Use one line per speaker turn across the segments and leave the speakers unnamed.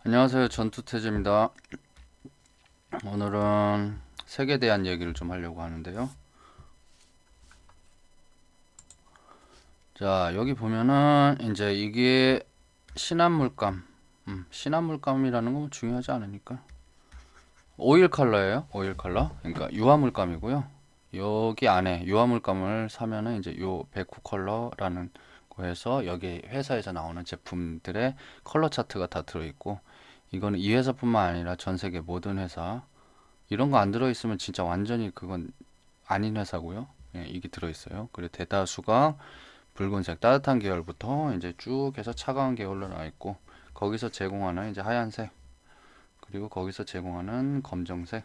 안녕하세요. 전투태제입니다. 오늘은 색에 대한 얘기를 좀 하려고 하는데요. 자, 여기 보면은 이제 이게 진한물감. 진한물감이라는 건 중요하지 않으니까. 오일 컬러예요. 오일 컬러. 그러니까 유화물감이고요. 여기 안에 유화물감을 사면은 이제 요 베쿠 컬러라는 거에서 여기 회사에서 나오는 제품들의 컬러 차트가 다 들어있고, 이거는 이 회사뿐만 아니라 전 세계 모든 회사 이런 거 안 들어있으면 진짜 완전히 그건 아닌 회사고요. 예, 이게 들어있어요. 그리고 대다수가 붉은색 따뜻한 계열부터 이제 쭉 해서 차가운 계열로 나와 있고, 거기서 제공하는 이제 하얀색, 그리고 거기서 제공하는 검정색,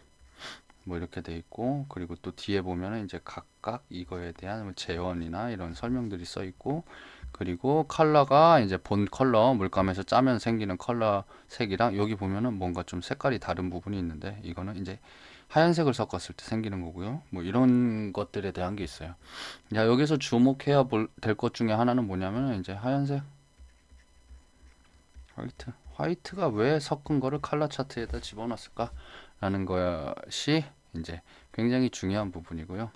뭐 이렇게 돼 있고, 그리고 또 뒤에 보면은 이제 각각 이거에 대한 뭐 재원이나 이런 설명들이 써 있고, 그리고 컬러가 이제 본 컬러 물감에서 짜면 생기는 컬러 색이랑 여기 보면은 뭔가 좀 색깔이 다른 부분이 있는데, 이거는 이제 하얀색을 섞었을 때 생기는 거고요. 뭐 이런 것들에 대한 게 있어요. 자, 여기서 주목해야 될 것 중에 하나는 뭐냐면 이제 하얀색, 화이트. 화이트가 왜 섞은 거를 컬러 차트에다 집어넣었을까라는 것이 이제 굉장히 중요한 부분이고요.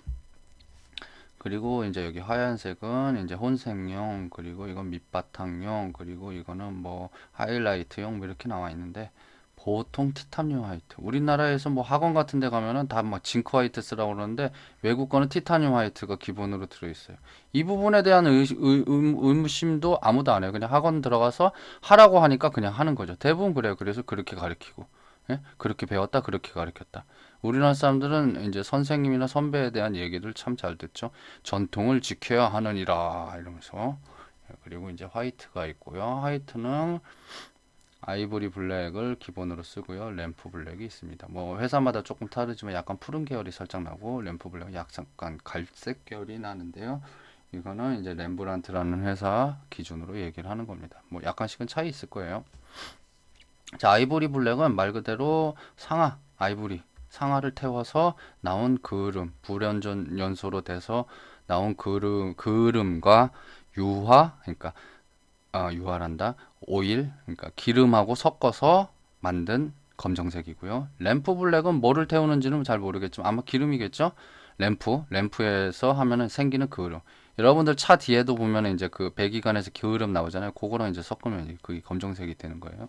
그리고 이제 여기 하얀색은 이제 혼색용, 그리고 이건 밑바탕용, 그리고 이거는 뭐 하이라이트용 뭐 이렇게 나와 있는데, 보통 티타늄 화이트. 우리나라에서 뭐 학원 같은 데 가면은 다 막 징크 화이트 쓰라고 그러는데, 외국 거는 티타늄 화이트가 기본으로 들어있어요. 이 부분에 대한 의무심도 아무도 안 해요. 그냥 학원 들어가서 하라고 하니까 그냥 하는 거죠. 대부분 그래요. 그래서 그렇게 가르치고, 예? 그렇게 배웠다, 그렇게 가르쳤다. 우리나라 사람들은 이제 선생님이나 선배에 대한 얘기를 참 잘 듣죠. 전통을 지켜야 하느니라 이러면서. 그리고 이제 화이트가 있고요. 화이트는 아이보리 블랙을 기본으로 쓰고요. 램프 블랙이 있습니다. 뭐 회사마다 조금 다르지만 약간 푸른 계열이 살짝 나고, 램프 블랙은 약간 갈색 계열이 나는데요. 이거는 이제 렘브란트라는 회사 기준으로 얘기를 하는 겁니다. 뭐 약간씩은 차이 있을 거예요. 자, 아이보리 블랙은 말 그대로 상아, 아이보리, 상아를 태워서 나온 그을음, 불연전 연소로 돼서 나온 그을음과 유화, 그러니까 유화란다, 오일, 그러니까 기름하고 섞어서 만든 검정색이고요. 램프 블랙은 뭐를 태우는지는 잘 모르겠지만 아마 기름이겠죠? 램프에서 하면은 생기는 그을음. 여러분들 차 뒤에도 보면 이제 그 배기관에서 그을음 나오잖아요. 그거랑 이제 섞으면 이제 그게 검정색이 되는 거예요.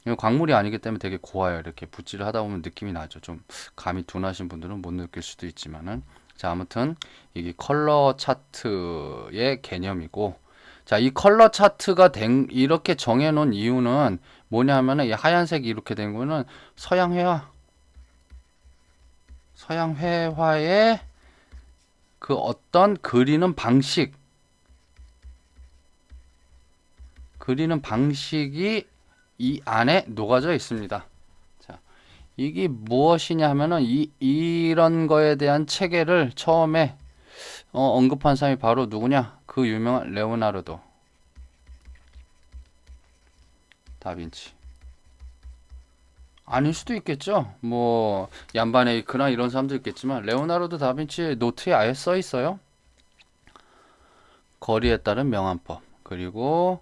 이거 광물이 아니기 때문에 되게 고와요. 이렇게 붓질을 하다 보면 느낌이 나죠. 좀 감이 둔하신 분들은 못 느낄 수도 있지만은. 자, 아무튼 이게 컬러 차트의 개념이고, 자, 이 컬러 차트가 이렇게 정해놓은 이유는 뭐냐면은 이 하얀색이 이렇게 된 거는 서양 회화의 그 어떤 그리는 방식이 이 안에 녹아져 있습니다. 자, 이게 무엇이냐 하면은 이런 거에 대한 체계를 처음에 언급한 사람이 바로 누구냐? 그 유명한 레오나르도 다빈치. 아닐 수도 있겠죠. 뭐 얀바네이크나 이런 사람도 있겠지만, 레오나르도 다빈치의 노트에 아예 써 있어요. 거리에 따른 명암법, 그리고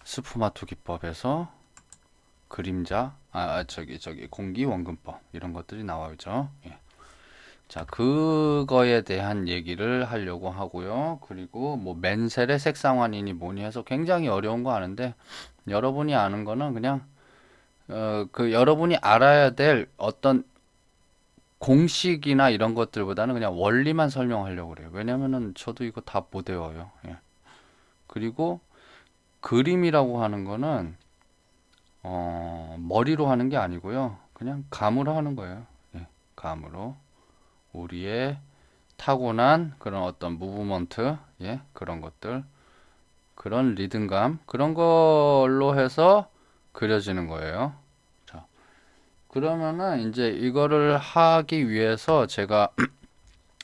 스푸마토 기법에서 그림자, 저기 공기 원근법 이런 것들이 나와있죠. 예. 자, 그거에 대한 얘기를 하려고 하고요. 그리고 뭐 맨셀의 색상환이니 뭐니 해서 굉장히 어려운 거 아는데, 여러분이 아는 거는 그냥 그 여러분이 알아야 될 어떤 공식이나 이런 것들보다는 그냥 원리만 설명하려고 그래요. 왜냐면은 저도 이거 다 못 외워요. 예. 그리고 그림이라고 하는 거는 머리로 하는 게 아니고요. 그냥 감으로 하는 거예요. 예. 감으로. 우리의 타고난 그런 어떤 무브먼트, 예, 그런 것들, 그런 리듬감, 그런 걸로 해서 그려지는 거예요. 자, 그러면은 이제 이거를 하기 위해서 제가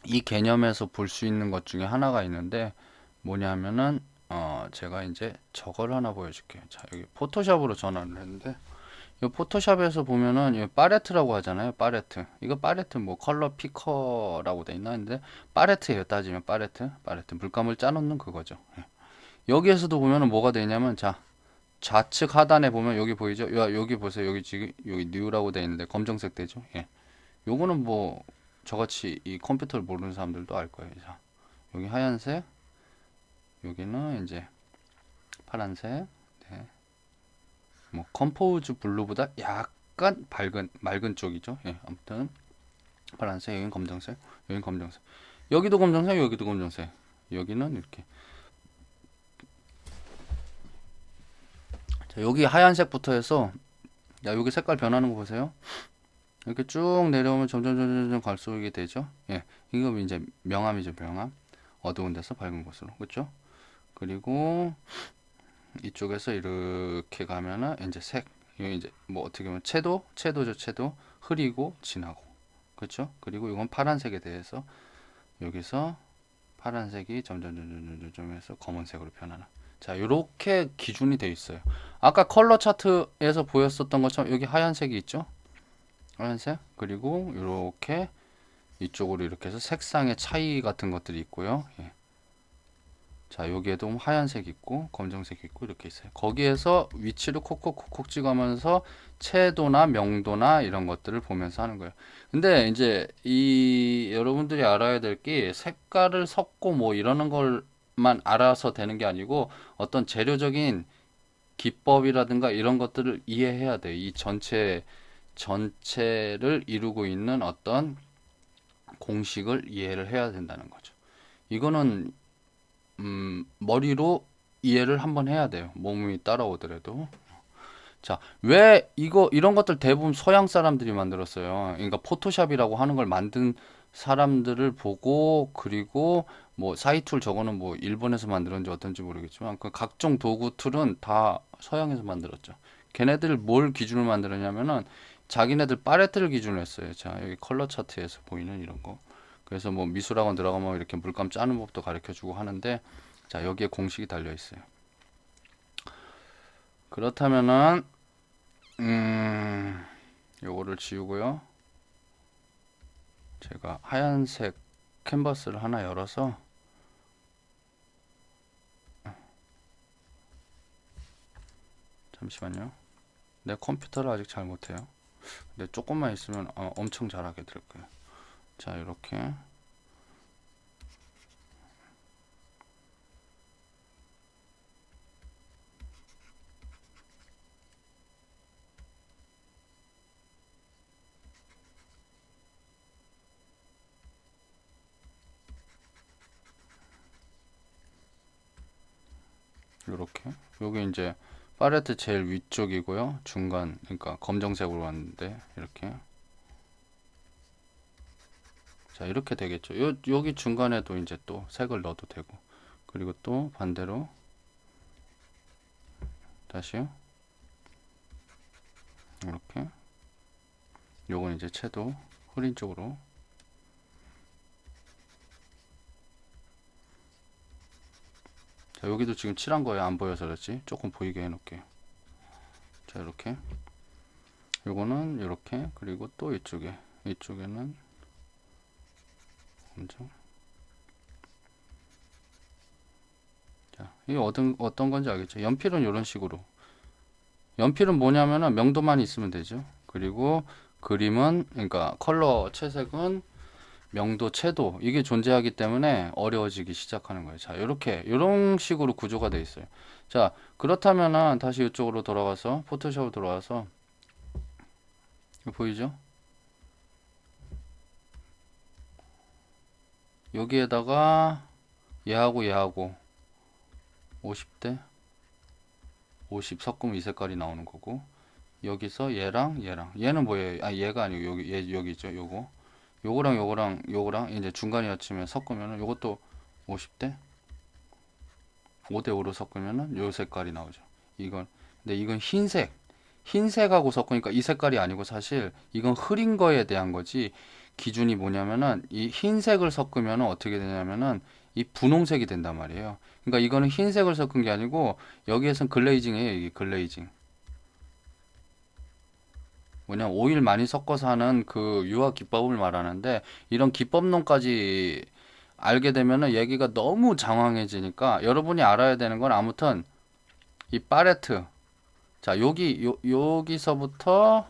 이 개념에서 볼 수 있는 것 중에 하나가 있는데, 뭐냐면은 제가 이제 저걸 하나 보여줄게요. 자, 여기 포토샵으로 전환을 했는데, 이 포토샵에서 보면은 이 팔레트라고 하잖아요. 팔레트. 이거 팔레트 뭐 컬러 피커라고 돼 있나 했는데, 팔레트예요. 따지면 팔레트. 물감을 짜놓는 그거죠. 예. 여기에서도 보면은 뭐가 되냐면, 자, 좌측 하단에 보면 여기 보이죠? 여기 보세요. 여기 지금 여기 뉴라고 되어 있는데 검정색 되죠? 예. 요거는 뭐 저같이 이 컴퓨터를 모르는 사람들도 알 거예요. 자, 여기 하얀색, 여기는 이제 파란색. 네. 뭐 컴포즈 블루보다 약간 밝은 맑은 쪽이죠. 예. 아무튼 파란색, 여긴 검정색, 여긴 검정색. 여기도 검정색, 여기도 검정색. 여기는 이렇게. 자, 여기 하얀색부터 해서 야, 여기 색깔 변하는 거 보세요. 이렇게 쭉 내려오면 점점 갈수록 이게 되죠. 예. 이거 이제 명암이죠, 명암. 어두운 데서 밝은 곳으로. 그렇죠? 그리고 이쪽에서 이렇게 가면은 이제 색. 이거 이제 뭐 어떻게 보면 채도죠, 채도. 흐리고 진하고. 그렇죠? 그리고 이건 파란색에 대해서 여기서 파란색이 점점 해서 검은색으로 변하는. 자, 이렇게 기준이 되어 있어요. 아까 컬러 차트에서 보였었던 것처럼 여기 하얀색이 있죠? 하얀색. 그리고 이렇게 이쪽으로 이렇게 해서 색상의 차이 같은 것들이 있고요. 예. 자, 여기에도 하얀색 있고 검정색 있고 이렇게 있어요. 거기에서 위치를 콕콕콕콕 찍으면서 채도나 명도나 이런 것들을 보면서 하는 거예요. 근데 이제 이 여러분들이 알아야 될 게 색깔을 섞고 뭐 이러는 걸만 알아서 되는 게 아니고 어떤 재료적인 기법이라든가 이런 것들을 이해해야 돼요. 이 전체를 이루고 있는 어떤 공식을 이해를 해야 된다는 거죠. 이거는 머리로 이해를 한번 해야 돼요. 몸이 따라오더라도. 자, 왜 이런 것들 대부분 서양 사람들이 만들었어요. 그러니까 포토샵이라고 하는 걸 만든 사람들을 보고 그리고 뭐 사이툴 저거는 뭐 일본에서 만들었는지 어떤지 모르겠지만 그 각종 도구 툴은 다 서양에서 만들었죠. 걔네들 뭘 기준으로 만들었냐면은 자기네들 팔레트를 기준으로 했어요. 자, 여기 컬러 차트에서 보이는 이런 거. 그래서 뭐 미술학원 들어가면 이렇게 물감 짜는 법도 가르쳐 주고 하는데 자, 여기에 공식이 달려 있어요. 그렇다면은 요거를 지우고요. 제가 하얀색 캔버스를 하나 열어서 잠시만요. 내 컴퓨터를 아직 잘 못해요. 근데 조금만 있으면 엄청 잘하게 될 거예요. 자, 이렇게 이렇게 여기 이제 팔레트 제일 위쪽이고요. 중간 그러니까 검정색으로 왔는데 이렇게 자, 이렇게 되겠죠. 여기 중간에도 이제 또 색을 넣어도 되고 그리고 또 반대로 다시요. 이렇게 요건 이제 채도 흐린 쪽으로 자, 여기도 지금 칠한 거에 안 보여서 그렇지 조금 보이게 해 놓을게요. 자, 이렇게 요거는 이렇게 그리고 또 이쪽에는 엄청 자, 이게 어떤 건지 알겠죠? 연필은 이런 식으로 연필은 뭐냐면은 명도만 있으면 되죠. 그리고 그림은 그러니까 컬러 채색은 명도, 채도 이게 존재하기 때문에 어려워지기 시작하는 거예요. 자, 이런 식으로 구조가 돼 있어요. 자, 그렇다면은 다시 이쪽으로 돌아가서 포토샵으로 돌아와서 이거 보이죠? 여기에다가 얘하고 50대 50 섞으면 이 색깔이 나오는 거고 여기서 얘랑 얘는 뭐예요? 아, 얘가 아니고 여기 있죠. 요거랑 이제 중간이 합치면 섞으면은 요것도 50대 5대 5로 섞으면은 요 색깔이 나오죠. 근데 이건 흰색하고 섞으니까 이 색깔이 아니고 사실 이건 흐린 거에 대한 거지. 기준이 뭐냐면은 이 흰색을 섞으면은 어떻게 되냐면은 이 분홍색이 된단 말이에요. 그러니까 이거는 흰색을 섞은 게 아니고 여기에선 글레이징이에요. 이게 글레이징. 뭐냐 오일 많이 섞어서 하는 그 유화 기법을 말하는데 이런 기법론까지 알게 되면은 얘기가 너무 장황해지니까 여러분이 알아야 되는 건 아무튼 이 팔레트 자, 여기서부터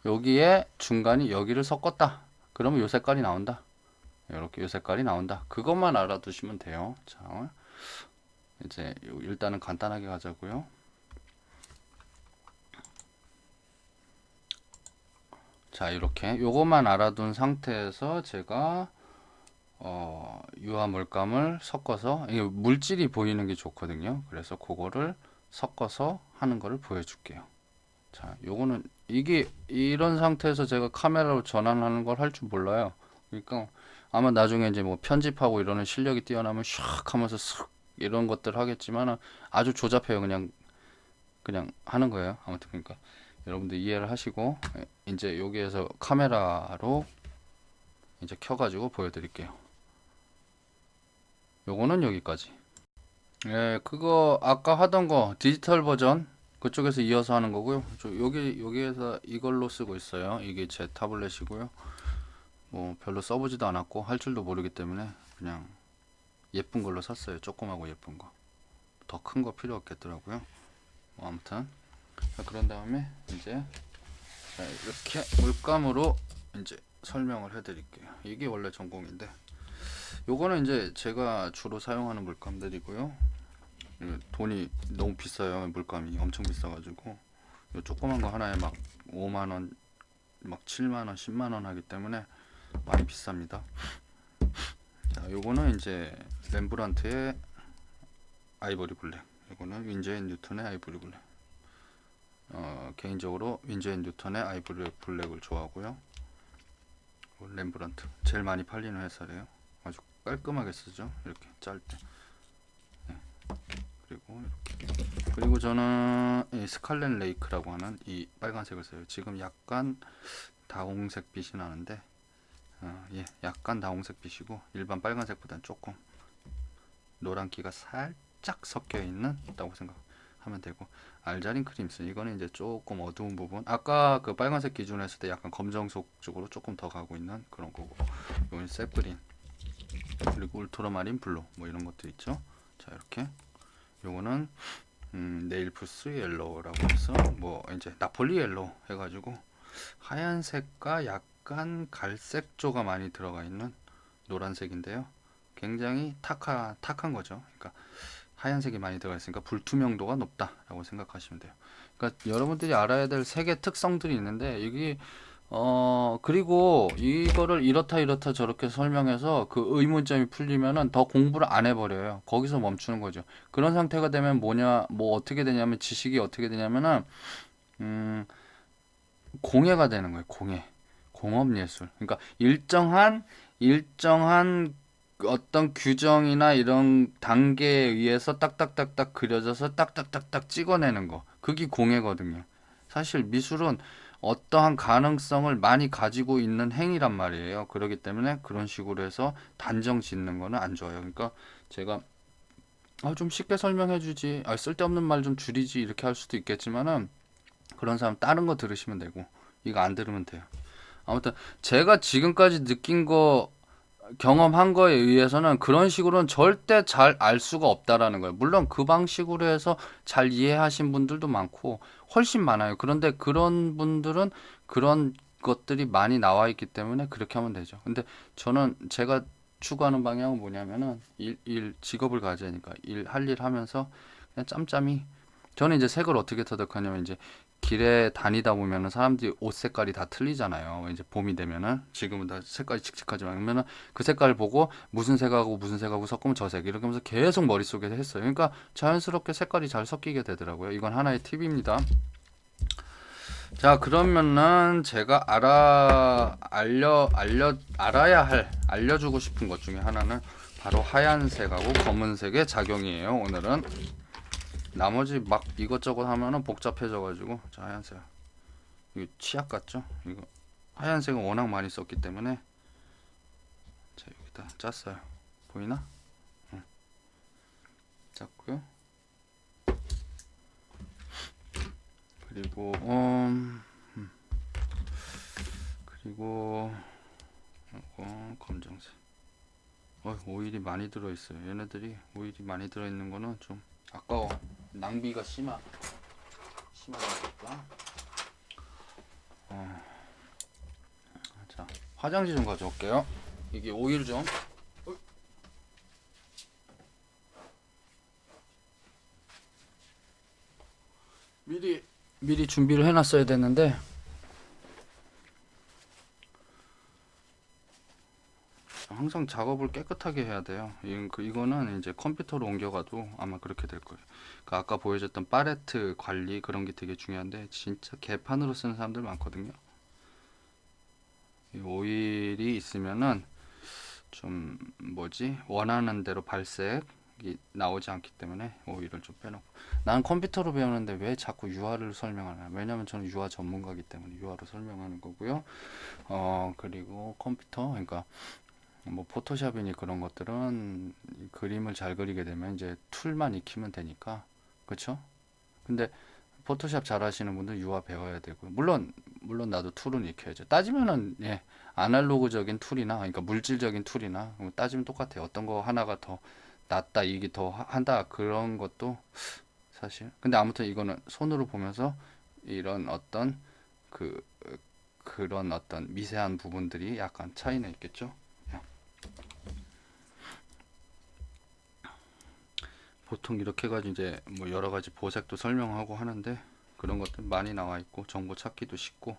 여기에 중간이 여기를 섞었다. 그러면 요 색깔이 나온다. 이렇게 요 색깔이 나온다. 그것만 알아두시면 돼요. 자, 이제 일단은 간단하게 가자고요. 자, 이렇게 요것만 알아둔 상태에서 제가 유화 물감을 섞어서, 이게 물질이 보이는 게 좋거든요. 그래서 그거를 섞어서 하는 거를 보여줄게요. 자, 요거는 이게 이런 상태에서 제가 카메라로 전환하는 걸 할 줄 몰라요. 그러니까 아마 나중에 이제 뭐 편집하고 이러는 실력이 뛰어나면 샥 하면서 쓱 이런 것들 하겠지만 아주 조잡해요. 그냥 하는 거예요. 아무튼 그러니까 여러분들 이해를 하시고 이제 여기에서 카메라로 이제 켜가지고 보여드릴게요. 요거는 여기까지. 예, 그거 아까 하던 거 디지털 버전 그쪽에서 이어서 하는 거고요. 여기에서 이걸로 쓰고 있어요. 이게 제 타블렛이고요. 뭐 별로 써보지도 않았고 할 줄도 모르기 때문에 그냥 예쁜 걸로 샀어요. 조그마고 예쁜 거. 더 큰 거 필요 없겠더라고요. 뭐 아무튼 자, 그런 다음에 이제 자, 이렇게 물감으로 이제 설명을 해드릴게요. 이게 원래 전공인데 요거는 이제 제가 주로 사용하는 물감들이고요. 돈이 너무 비싸요. 물감이 엄청 비싸가지고 요 조그만 거 하나에 막 5만원 막 7만원 10만원 하기 때문에 많이 비쌉니다. 자, 요거는 이제 렘브란트의 아이보리 블랙, 요거는 윈저 앤 뉴턴의 아이보리 블랙. 개인적으로 윈저 앤 뉴턴의 아이보리 블랙을 좋아하고요. 렘브란트 제일 많이 팔리는 회사래요. 아주 깔끔하게 쓰죠. 이렇게 짤 때. 네. 그리고 이렇게. 그리고 저는 이 스칼렛 레이크라고 하는 이 빨간색을 써요. 지금 약간 다홍색 빛이 나는데 예, 약간 다홍색 빛이고 일반 빨간색보다는 조금 노란기가 살짝 섞여 있는다고 생각하면 되고 알자린 크림슨 이거는 이제 조금 어두운 부분 아까 그 빨간색 기준으로 했을 때 약간 검정색 쪽으로 조금 더 가고 있는 그런 거고 이건 셉그린 그리고 울트라마린 블루 뭐 이런 것들 있죠. 자 이렇게 요거는 네일푸스 옐로우라고 해서 뭐 이제 나폴리 옐로우 해가지고 하얀색과 약간 갈색조가 많이 들어가 있는 노란색인데요. 굉장히 탁한 거죠. 그러니까 하얀색이 많이 들어가 있으니까 불투명도가 높다라고 생각하시면 돼요. 그러니까 여러분들이 알아야 될 세 개 특성들이 있는데 이게 그리고 이거를 이렇다 저렇게 설명해서 그 의문점이 풀리면은 더 공부를 안 해버려요. 거기서 멈추는 거죠. 그런 상태가 되면 뭐 어떻게 되냐면 지식이 어떻게 되냐면은 음, 공예가 되는 거예요. 공업예술. 그러니까 일정한 어떤 규정이나 이런 단계에 의해서 딱딱딱딱 그려져서 딱딱딱딱 찍어내는 거. 그게 공예거든요. 사실 미술은 어떠한 가능성을 많이 가지고 있는 행위란 말이에요. 그렇기 때문에 그런 식으로 해서 단정 짓는 거는 안 좋아요. 그러니까 제가 좀 쉽게 설명해 주지, 쓸데없는 말 좀 줄이지 이렇게 할 수도 있겠지만은 그런 사람 다른 거 들으시면 되고 이거 안 들으면 돼요. 아무튼 제가 지금까지 느낀 거 경험한 거에 의해서는 그런 식으로는 절대 잘 알 수가 없다라는 거예요. 물론 그 방식으로 해서 잘 이해하신 분들도 많고 훨씬 많아요. 그런데 그런 분들은 그런 것들이 많이 나와 있기 때문에 그렇게 하면 되죠. 근데 저는 제가 추구하는 방향은 뭐냐면은 직업을 가지니까 할 일 하면서 그냥 짬짬이 저는 이제 색을 어떻게 터득하냐면 이제 길에 다니다 보면은 사람들이 옷 색깔이 다 틀리잖아요. 이제 봄이 되면은 지금은 다 색깔이 칙칙하지만 그러면은 그 색깔 보고 무슨 색하고 섞으면 저 색 이렇게 하면서 계속 머릿속에 했어요. 그러니까 자연스럽게 색깔이 잘 섞이게 되더라고요. 이건 하나의 팁입니다. 자, 그러면은 제가 알려주고 싶은 것 중에 하나는 바로 하얀색하고 검은색의 작용이에요. 오늘은 나머지 막 이것저것 하면은 복잡해져가지고 자 하얀색 이거 치약 같죠? 이거 하얀색은 워낙 많이 썼기 때문에 자 여기다 짰어요. 보이나? 응. 짰고요. 그리고 그리고 이거 검정색. 오일이 많이 들어있어요. 얘네들이 오일이 많이 들어있는 거는 좀 아까워. 낭비가 치마를 해볼까? 자, 화장지 좀 가져올게요. 이게 오일 좀. 미리 준비를 해놨어야 되는데 항상 작업을 깨끗하게 해야 돼요. 이거는 이제 컴퓨터로 옮겨가도 아마 그렇게 될 거예요. 그 아까 보여줬던 팔레트 관리 그런 게 되게 중요한데 진짜 개판으로 쓰는 사람들 많거든요. 이 오일이 있으면은 좀 뭐지 원하는 대로 발색이 나오지 않기 때문에 오일을 좀 빼놓고 난 컴퓨터로 배우는데 왜 자꾸 유화를 설명하나 왜냐면 저는 유화 전문가이기 때문에 유화로 설명하는 거고요. 그리고 컴퓨터 그러니까 뭐 포토샵이니 그런 것들은 그림을 잘 그리게 되면 이제 툴만 익히면 되니까 그쵸? 근데 포토샵 잘 하시는 분들 유화 배워야 되고 물론 나도 툴은 익혀야죠. 따지면은 예 아날로그적인 툴이나 그러니까 물질적인 툴이나 따지면 똑같아요. 어떤 거 하나가 더 낫다 이게 더 한다 그런 것도 사실 근데 아무튼 이거는 손으로 보면서 이런 어떤 그 그런 어떤 미세한 부분들이 약간 차이는 있겠죠. 보통 이렇게 해가지고 이제 뭐 여러 가지 보색도 설명하고 하는데 그런 것들 많이 나와 있고 정보 찾기도 쉽고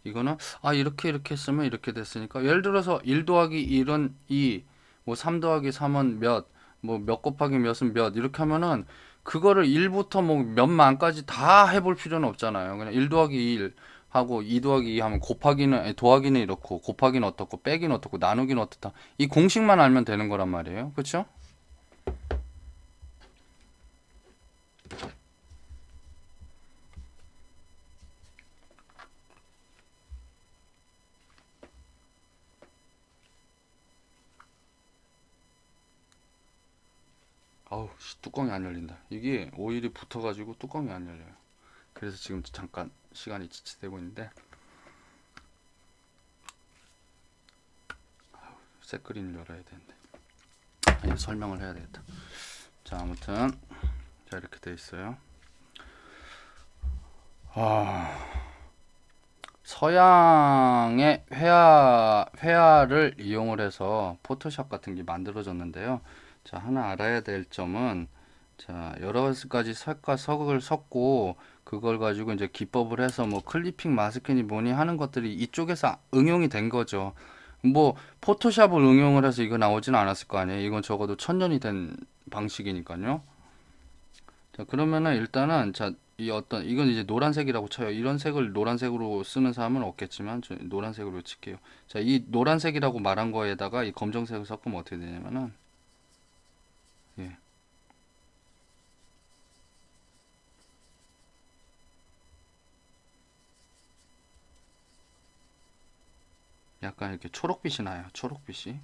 이거는 아 이렇게 쓰면 이렇게 됐으니까 예를 들어서 1 더하기 1은 2, 뭐 3 더하기 3은 몇, 뭐 몇 곱하기 몇은 몇 이렇게 하면은 그거를 1부터 뭐 몇 만까지 다 해볼 필요는 없잖아요. 그냥 1 더하기 1 하고 2 더하기 2 하면 곱하기는 아니, 더하기는 이렇고 곱하기는 어떻고 빼기는 어떻고 나누기는 어떻다. 이 공식만 알면 되는 거란 말이에요. 그렇죠? 아우, 뚜껑이 안 열린다. 이게 오일이 붙어가지고 뚜껑이 안 열려요. 그래서 지금 잠깐 시간이 지체되고 있는데, 새그린을 열어야 되는데. 아니, 설명을 해야 되겠다. 자, 아무튼, 자, 이렇게 돼 있어요. 서양의 회화를 이용을 해서 포토샵 같은 게 만들어졌는데요. 자, 하나 알아야 될 점은 자, 여러 가지 색과 석을 섞고 그걸 가지고 이제 기법을 해서 뭐 클리핑 마스킹이 뭐니 하는 것들이 이쪽에서 응용이 된 거죠. 뭐 포토샵을 응용을 해서 이거 나오지는 않았을 거 아니에요. 이건 적어도 1000년이 된 방식이니까요. 자, 그러면은 일단은 자, 이 어떤 이건 이제 노란색이라고 쳐요. 이런 색을 노란색으로 쓰는 사람은 없겠지만 저 노란색으로 칠게요. 자, 이 노란색이라고 말한 거에다가 이 검정색을 섞으면 어떻게 되냐면은 예. 약간 이렇게 초록빛이 나요. 초록빛이.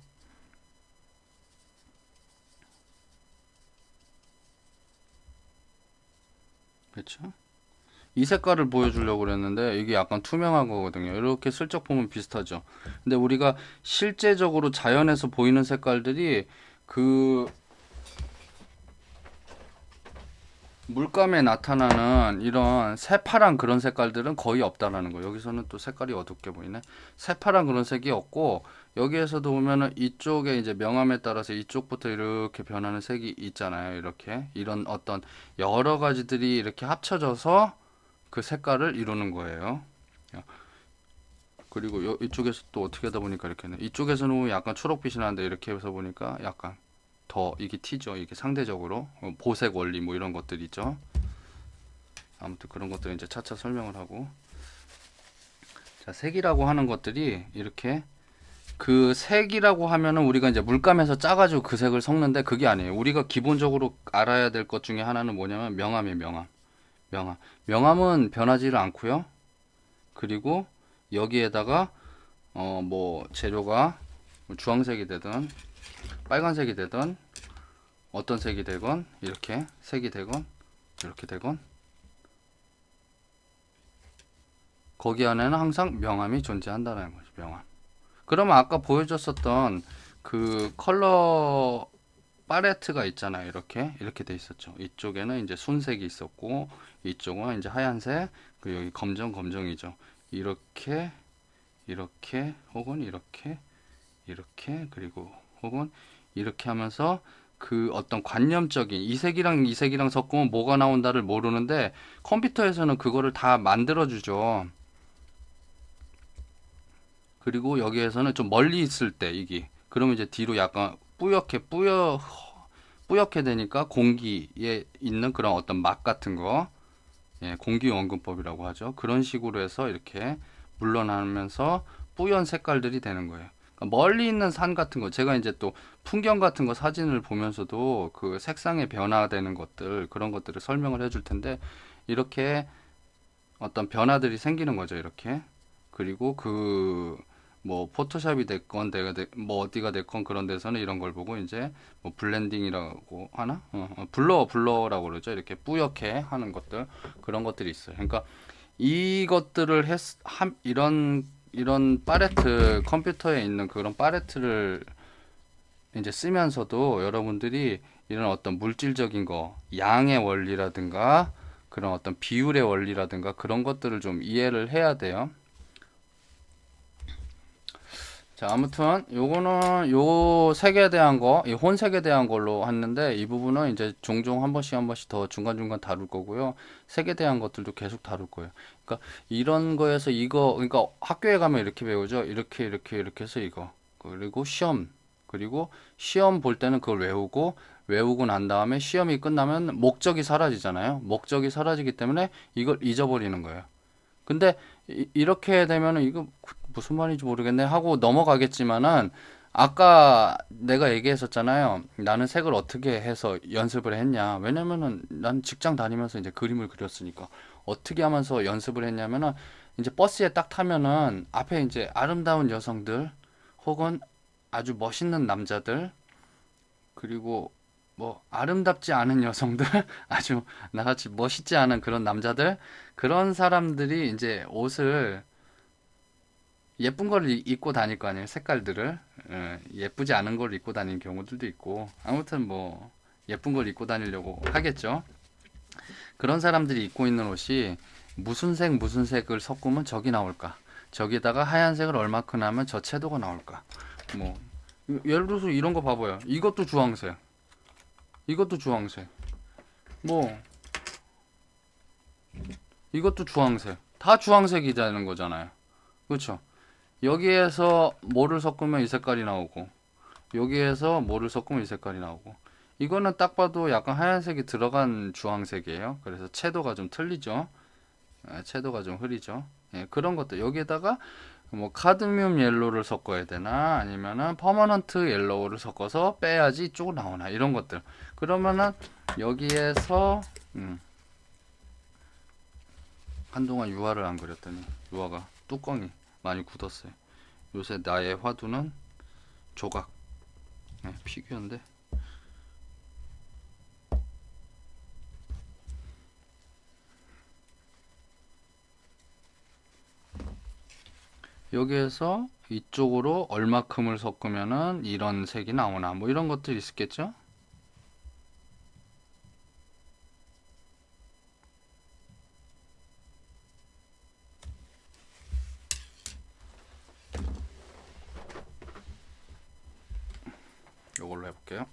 그렇죠? 이 색깔을 보여주려고 그랬는데 이게 약간 투명한 거거든요. 이렇게 슬쩍 보면 비슷하죠. 근데 우리가 실제적으로 자연에서 보이는 색깔들이 그 물감에 나타나는 이런 새파란 그런 색깔들은 거의 없다라는 거. 여기서는 또 색깔이 어둡게 보이네. 새파란 그런 색이 없고 여기에서도 보면은 이쪽에 이제 명암에 따라서 이쪽부터 이렇게 변하는 색이 있잖아요. 이렇게 이런 어떤 여러 가지들이 이렇게 합쳐져서 그 색깔을 이루는 거예요. 그리고 이쪽에서 또 어떻게 하다 보니까 이렇게는 이쪽에서는 약간 초록빛이 나는데 이렇게 해서 보니까 약간 더 이게 튀죠. 이게 상대적으로 보색 원리 뭐 이런 것들 있죠. 아무튼 그런 것들 이제 차차 설명을 하고 자 색이라고 하는 것들이 이렇게 그 색이라고 하면은 우리가 이제 물감에서 짜가지고 그 색을 섞는데 그게 아니에요. 우리가 기본적으로 알아야 될 것 중에 하나는 뭐냐면 명암이에요. 명암은 변하지를 않고요. 그리고 여기에다가 뭐 재료가 뭐 주황색이 되든 빨간색이 되든 어떤 색이 되건 이렇게 색이 되건 이렇게 되건 거기 안에는 항상 명암이 존재한다는 거죠. 명암. 그러면 아까 보여줬었던 그 컬러 팔레트가 있잖아요. 이렇게 돼 있었죠. 이쪽에는 이제 순색이 있었고 이쪽은 이제 하얀색, 그 여기 검정이죠. 이렇게 혹은 이렇게 그리고 혹은 이렇게 하면서 그 어떤 관념적인 이 색이랑 이 색이랑 섞으면 뭐가 나온다를 모르는데 컴퓨터에서는 그거를 다 만들어 주죠. 그리고 여기에서는 좀 멀리 있을 때 이게 그러면 이제 뒤로 약간 뿌옇게 되니까 공기에 있는 그런 어떤 맛 같은 거, 예, 공기 원근법이라고 하죠. 그런 식으로 해서 이렇게 물러나면서 뿌연 색깔들이 되는 거예요. 그러니까 멀리 있는 산 같은 거, 제가 이제 또 풍경 같은 거 사진을 보면서도 그 색상의 변화되는 것들, 그런 것들을 설명을 해줄 텐데, 이렇게 어떤 변화들이 생기는 거죠, 이렇게. 그리고 뭐 포토샵이 됐건 뭐 어디가 됐건 그런 데서는 이런 걸 보고 이제 뭐 블렌딩이라고 하나? 블러라고 그러죠. 이렇게 뿌옇게 하는 것들, 그런 것들이 있어요. 그러니까 이것들을 이런 팔레트, 컴퓨터에 있는 그런 팔레트를 이제 쓰면서도 여러분들이 이런 어떤 물질적인 거, 양의 원리라든가 그런 어떤 비율의 원리라든가 그런 것들을 좀 이해를 해야 돼요. 자, 아무튼 요거는 요 색에 대한 거, 이 혼색에 대한 걸로 했는데 이 부분은 이제 종종 한 번씩 더 중간중간 다룰 거고요. 색에 대한 것들도 계속 다룰 거예요. 그러니까 이런 거에서 그러니까 학교에 가면 이렇게 배우죠. 이렇게 해서 이거. 그리고 그리고 시험 볼 때는 그걸 외우고 난 다음에 시험이 끝나면 목적이 사라지잖아요. 목적이 사라지기 때문에 이걸 잊어버리는 거예요. 근데 이렇게 되면은 이거 무슨 말인지 모르겠네 하고 넘어가겠지만은 아까 내가 얘기했었잖아요. 나는 색을 어떻게 해서 연습을 했냐. 왜냐면은 난 직장 다니면서 이제 그림을 그렸으니까 어떻게 하면서 연습을 했냐면은 이제 버스에 딱 타면은 앞에 이제 아름다운 여성들 혹은 아주 멋있는 남자들 그리고 뭐 아름답지 않은 여성들 아주 나같이 멋있지 않은 그런 남자들 그런 사람들이 이제 옷을 예쁜 걸 입고 다닐 거 아니에요. 색깔들을 예쁘지 않은 걸 입고 다니는 경우들도 있고 아무튼 뭐 예쁜 걸 입고 다니려고 하겠죠. 그런 사람들이 입고 있는 옷이 무슨 색을 섞으면 저기 나올까, 저기다가 하얀색을 얼마큼 하면 저 채도가 나올까. 뭐 예를 들어서 이런 거 봐봐요. 이것도 주황색, 뭐 이것도 주황색, 다 주황색이라는 거잖아요. 그렇죠? 여기에서 뭐를 섞으면 이 색깔이 나오고 여기에서 뭐를 섞으면 이 색깔이 나오고 이거는 딱 봐도 약간 하얀색이 들어간 주황색이에요. 그래서 채도가 좀 틀리죠. 채도가 좀 흐리죠. 예, 그런 것들 여기에다가 뭐 카드뮴 옐로우를 섞어야 되나 아니면은 퍼머넌트 옐로우를 섞어서 빼야지 이쪽으로 나오나 이런 것들. 그러면은 여기에서 한동안 유화를 안 그렸더니 유화가 뚜껑이 많이 굳었어요. 요새 나의 화두는 조각, 네, 피규어인데 여기에서 이쪽으로 얼마큼을 섞으면은 이런 색이 나오나 뭐 이런 것들이 있겠죠. 이걸로 해볼게요.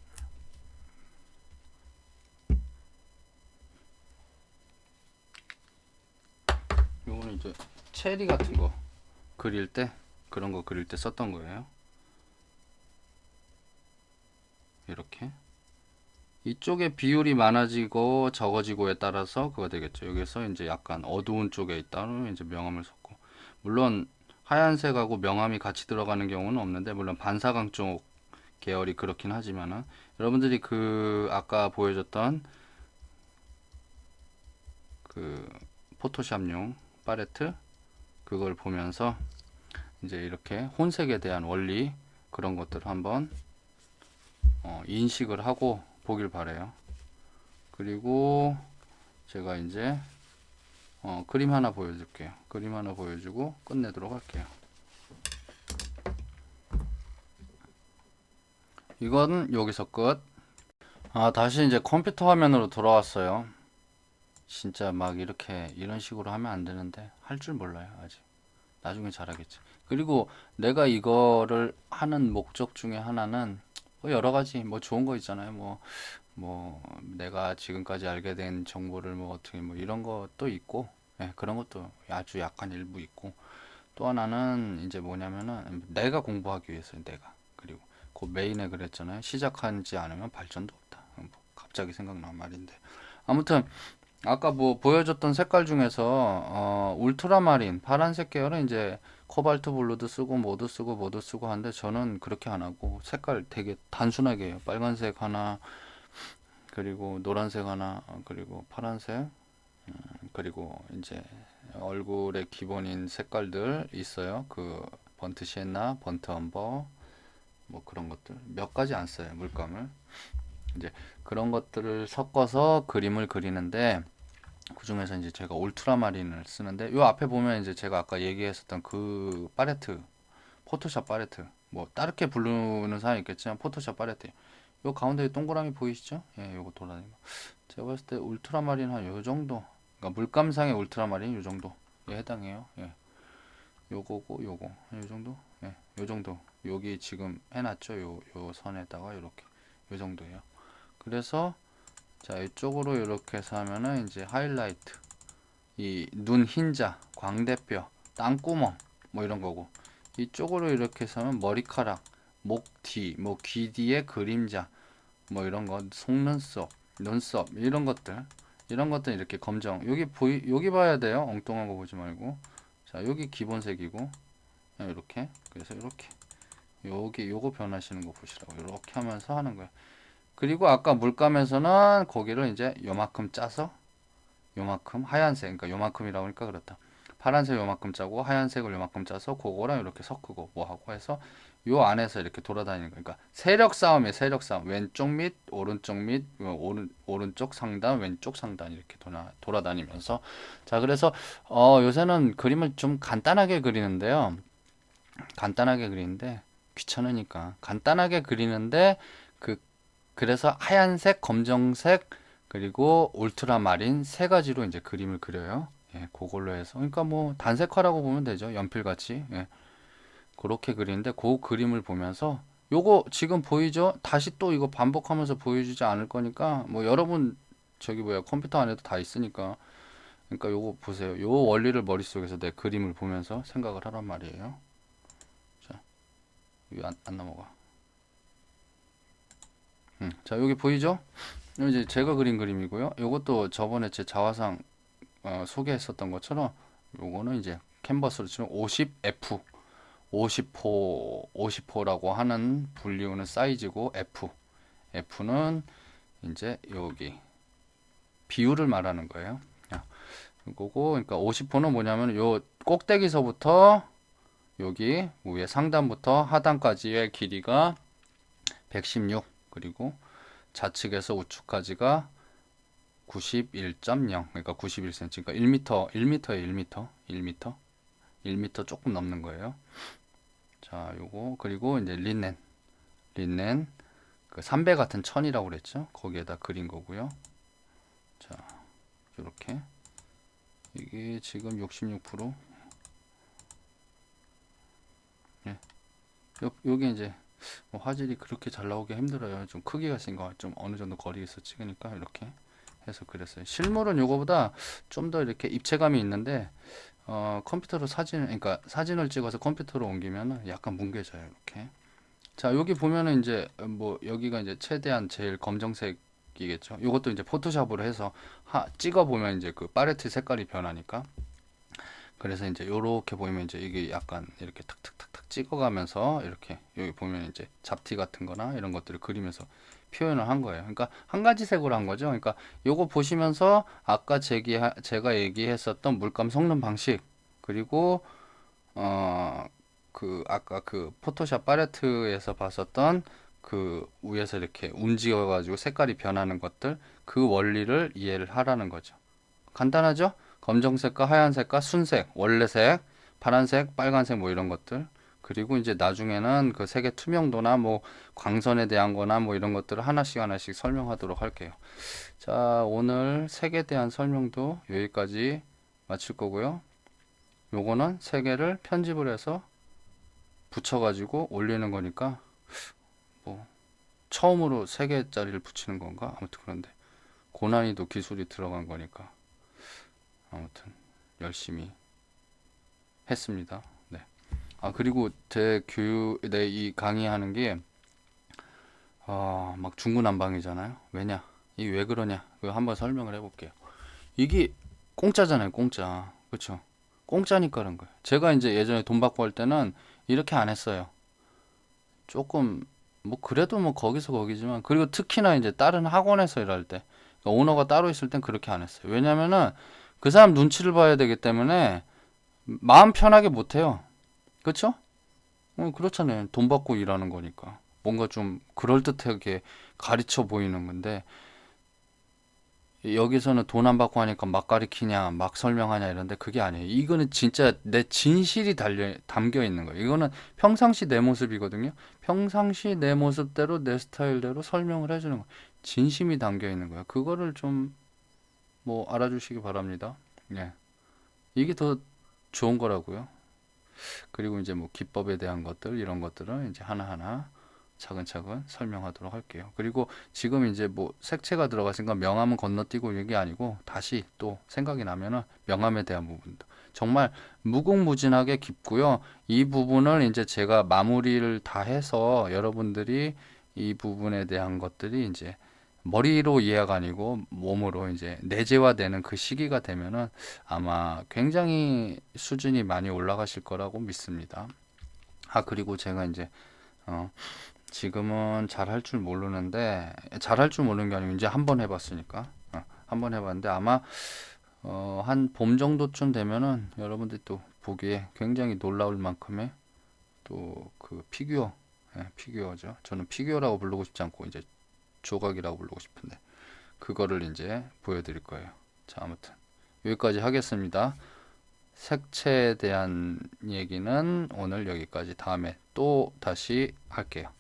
요거는 이제 체리 같은 거 그릴 때 그런 거 그릴 때 썼던 거예요. 이렇게 이쪽에 비율이 많아지고 적어지고에 따라서 그거 되겠죠. 여기서 이제 약간 어두운 쪽에 있다면 이제 명암을 섞고 물론 하얀색하고 명암이 같이 들어가는 경우는 없는데 물론 반사광 쪽 계열이 그렇긴 하지만은 여러분들이 그 아까 보여줬던 그 포토샵용 팔레트 그걸 보면서 이제 이렇게 혼색에 대한 원리 그런 것들을 한번 인식을 하고 보길 바래요. 그리고 제가 이제 그림 하나 보여줄게요. 그림 하나 보여주고 끝내도록 할게요. 이건 여기서 끝. 아, 다시 이제 컴퓨터 화면으로 돌아왔어요. 진짜 막 이렇게 이런 식으로 하면 안 되는데 할 줄 몰라요, 아직. 나중에 잘하겠지. 그리고 내가 이거를 하는 목적 중에 하나는 뭐 여러 가지 뭐 좋은 거 있잖아요. 뭐 내가 지금까지 알게 된 정보를 뭐 어떻게 뭐 이런 것도 있고, 예, 그런 것도 아주 약간 일부 있고, 또 하나는 이제 뭐냐면은 내가 공부하기 위해서요, 내가. 그리고 그 메인에 그랬잖아요. 시작하지 않으면 발전도 없다. 뭐 갑자기 생각난 말인데. 아무튼 아까 뭐 보여줬던 색깔 중에서 울트라마린 파란색 계열은 이제 코발트 블루도 쓰고 뭐도 쓰고 하는데 저는 그렇게 안 하고 색깔 되게 단순하게 해요. 빨간색 하나, 그리고 노란색 하나, 그리고 파란색, 그리고 이제 얼굴의 기본인 색깔들 있어요. 그 번트 시엔나, 번트 엄버 뭐 그런 것들 몇 가지 안 써요. 물감을 이제 그런 것들을 섞어서 그림을 그리는데, 그 중에서 이제 제가 울트라마린을 쓰는데, 요 앞에 보면 이제 제가 아까 얘기했었던 그 팔레트, 포토샵 팔레트, 뭐 다르게 부르는 사람이 있겠지만 포토샵 팔레트, 요 가운데 동그라미 보이시죠? 예, 요거 돌아다니는 거. 제가 봤을 때 울트라마린 한 요 정도, 그러니까 물감상의 울트라마린 요 정도에 해당해요. 예, 요거고 요거 요 정도, 예, 요 정도. 여기 지금 해놨죠? 요 선에다가 요렇게 요 정도예요. 그래서 자, 이쪽으로 이렇게 해서 하면은 이제 하이라이트, 이 눈 흰자, 광대뼈, 땅구멍 뭐 이런 거고, 이쪽으로 이렇게 해서 하면 머리카락, 목 뒤, 뭐 귀 뒤에 그림자 뭐 이런 거, 속눈썹, 눈썹 이런 것들 이렇게 검정. 여기 봐야 돼요. 엉뚱한 거 보지 말고. 자, 여기 기본색이고 이렇게. 그래서 이렇게 여기 요거 변하시는 거 보시라고 이렇게 하면서 하는 거예요. 그리고 아까 물감에서는 고기를 이제 요만큼 짜서, 요만큼 하얀색, 그러니까 요만큼이라고 하니까 그렇다. 파란색 요만큼 짜고 하얀색을 요만큼 짜서 그거랑 이렇게 섞고 뭐 하고 해서 요 안에서 이렇게 돌아다니는 거. 그러니까 세력 싸움이에요. 세력 싸움. 왼쪽 및 오른쪽 및 오른쪽 상단, 왼쪽 상단 이렇게 돌아다니면서. 자, 그래서 요새는 그림을 좀 간단하게 그리는데요. 간단하게 그리는데 귀찮으니까 간단하게 그리는데, 그 그래서 하얀색, 검정색, 그리고 울트라마린 세 가지로 이제 그림을 그려요. 예, 그걸로 해서 그러니까 뭐 단색화라고 보면 되죠. 연필같이. 예, 그렇게 그리는데 그 그림을 보면서 요거 지금 보이죠? 다시 또 이거 반복하면서 보여주지 않을 거니까 뭐 여러분 저기 뭐야 컴퓨터 안에도 다 있으니까, 그러니까 요거 보세요. 요 원리를 머릿속에서 내 그림을 보면서 생각을 하란 말이에요. 자, 이거 안 넘어가. 자, 여기 보이죠? 이제 제가 그린 그림이고요. 요것도 저번에 제 자화상 소개했었던 것처럼 요거는 이제 캔버스로 치면 50F, 50호라고 하는 불리우는 사이즈고, F는 이제 여기 비율을 말하는 거예요. 그거고, 그러니까 50호는 뭐냐면 요 꼭대기서부터 여기 위에 상단부터 하단까지의 길이가 116, 그리고 좌측에서 우측까지가 91.0, 그러니까 91cm, 그러니까 1m, 1m에 1m, 1m, 1m 조금 넘는 거예요. 자, 요거 그리고 이제 린넨 그 삼배 같은 천이라고 그랬죠? 거기에다 그린 거고요. 자, 이렇게 이게 지금 66%. 예, 요게 이제 뭐 화질이 그렇게 잘 나오기 힘들어요. 좀 크기가 생거 좀 어느 정도 거리에서 찍으니까 이렇게 해서 그랬어요. 실물은 요거보다 좀 더 이렇게 입체감이 있는데 컴퓨터로 그러니까 사진을 찍어서 컴퓨터로 옮기면 약간 뭉개져요. 이렇게. 자, 여기 보면은 이제 뭐 여기가 이제 최대한 제일 검정색이겠죠. 이것도 이제 포토샵으로 해서 찍어 보면 이제 그 팔레트 색깔이 변하니까. 그래서 이제 요렇게 보이면 이제 이게 약간 이렇게 탁탁탁탁 찍어가면서 이렇게 여기 보면 이제 잡티 같은 거나 이런 것들을 그리면서 표현을 한 거예요. 그러니까 한 가지 색으로 한 거죠. 그러니까 요거 보시면서 아까 제가 얘기했었던 물감 섞는 방식, 그리고 어 그 아까 그 포토샵 팔레트에서 봤었던 그 위에서 이렇게 움직여 가지고 색깔이 변하는 것들, 그 원리를 이해를 하라는 거죠. 간단하죠? 검정색과 하얀색과 순색, 원래색, 파란색, 빨간색 뭐 이런 것들. 그리고 이제 나중에는 그 색의 투명도나 뭐 광선에 대한 거나 뭐 이런 것들을 하나씩 하나씩 설명하도록 할게요. 자, 오늘 색에 대한 설명도 여기까지 마칠 거고요. 요거는 세 개를 편집을 해서 붙여가지고 올리는 거니까 뭐 처음으로 세 개짜리를 붙이는 건가? 아무튼 그런데 고난이도 기술이 들어간 거니까 아무튼 열심히 했습니다. 네. 아, 그리고 제 교육, 이 강의하는 게 막 중구난방이잖아요. 왜냐? 이게 왜 그러냐? 그거 한번 설명을 해볼게요. 이게 공짜잖아요, 공짜. 그쵸? 공짜니까 그런 거예요. 제가 이제 예전에 돈 받고 할 때는 이렇게 안 했어요. 조금 뭐 그래도 뭐 거기서 거기지만, 그리고 특히나 이제 다른 학원에서 일할 때, 그러니까 오너가 따로 있을 땐 그렇게 안 했어요. 왜냐면은 그 사람 눈치를 봐야 되기 때문에 마음 편하게 못 해요. 그쵸? 그렇잖아요. 돈 받고 일하는 거니까. 뭔가 좀 그럴듯하게 가르쳐 보이는 건데, 여기서는 돈 안 받고 하니까 막 가르치냐, 막 설명하냐 이런데 그게 아니에요. 이거는 진짜 내 진실이 담겨 있는 거예요. 이거는 평상시 내 모습이거든요. 평상시 내 모습대로 내 스타일대로 설명을 해주는 거예요. 진심이 담겨 있는 거예요. 그거를 좀 뭐 알아주시기 바랍니다. 예. 이게 더 좋은 거라고요. 그리고 이제 뭐 기법에 대한 것들, 이런 것들은 이제 하나하나 차근차근 설명하도록 할게요. 그리고 지금 이제 뭐 색채가 들어갔으니까 명암은 건너뛰고 이게 아니고, 다시 또 생각이 나면은 명암에 대한 부분도 정말 무궁무진하게 깊고요. 이 부분을 이제 제가 마무리를 다 해서 여러분들이 이 부분에 대한 것들이 이제 머리로 이해가 아니고 몸으로 이제 내재화되는 그 시기가 되면은 아마 굉장히 수준이 많이 올라가실 거라고 믿습니다. 아, 그리고 제가 이제 어, 지금은 잘할 줄 모르는데, 잘할 줄 모르는 게 아니고 이제 한 번 해봤으니까, 한 번 해봤는데 아마 한 봄 정도쯤 되면은 여러분들이 또 보기에 굉장히 놀라울 만큼의 또 그 피규어, 피규어죠. 저는 피규어라고 부르고 싶지 않고 이제 조각이라고 부르고 싶은데 그거를 이제 보여드릴 거예요. 자, 아무튼 여기까지 하겠습니다. 색채에 대한 얘기는 오늘 여기까지. 다음에 또 다시 할게요.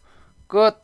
끝!